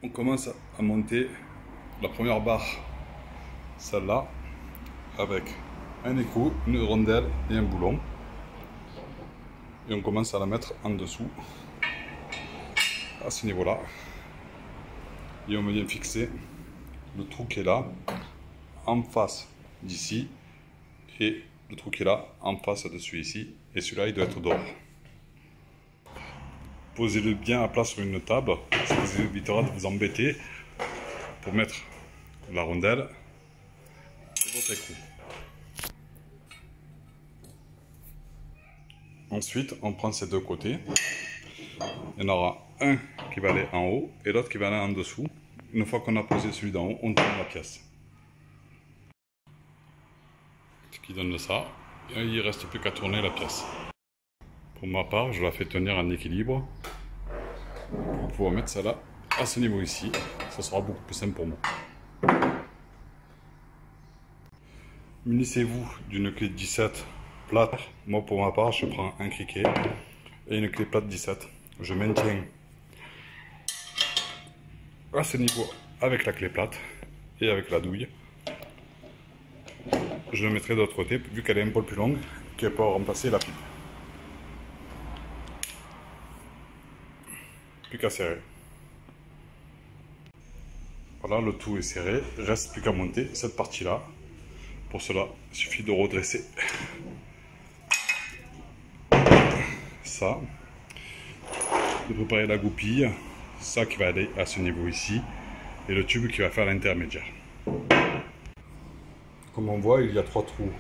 on commence à monter la première barre, celle-là, avec un écrou, une rondelle et un boulon. Et on commence à la mettre en dessous, à ce niveau-là. Et on vient fixer le trou qui est là, en face d'ici, et le trou qui est là, en face de celui ici. Et celui-là, il doit être dehors. Posez-le bien à plat sur une table, ça vous évitera de vous embêter pour mettre la rondelle et votre écrou. Ensuite, on prend ces deux côtés. Il y en aura un qui va aller en haut et l'autre qui va aller en dessous. Une fois qu'on a posé celui d'en haut, on tourne la pièce. Ce qui donne ça, et il ne reste plus qu'à tourner la pièce. Pour ma part, je la fais tenir en équilibre pour pouvoir mettre ça là à ce niveau ici. Ça sera beaucoup plus simple pour moi. Munissez-vous d'une clé 17 plate. Moi, pour ma part, je prends un criquet et une clé plate 17. Je maintiens à ce niveau avec la clé plate et avec la douille. Je le mettrai de l'autre côté, vu qu'elle est un peu plus longue, qu'elle peut remplacer la pipe. Plus qu'à serrer. Voilà, le tout est serré. Il ne reste plus qu'à monter cette partie-là. Pour cela, il suffit de redresser ça, de préparer la goupille, ça qui va aller à ce niveau ici, et le tube qui va faire l'intermédiaire. Comme on voit, il y a trois trous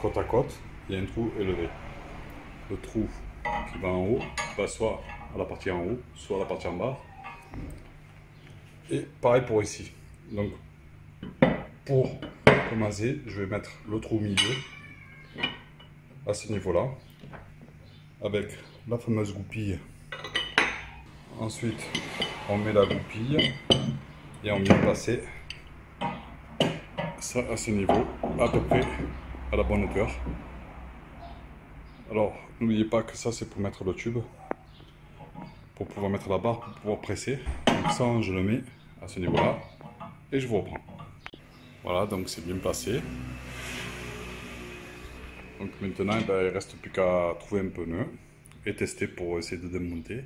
côte à côte, il y a un trou élevé. Le trou qui va en haut va soit à la partie en haut, soit à la partie en bas. Et pareil pour ici. Donc, pour commencer, je vais mettre le trou au milieu, à ce niveau-là, avec la fameuse goupille. Ensuite, on met la goupille et on vient passer ça à ce niveau, à peu près à la bonne hauteur. Alors, n'oubliez pas que ça, c'est pour mettre le tube, pour pouvoir mettre la barre, pour pouvoir presser. Donc ça, je le mets à ce niveau-là et je vous reprends. Voilà, donc c'est bien placé. Donc maintenant, il ne reste plus qu'à trouver un pneu et tester pour essayer de démonter.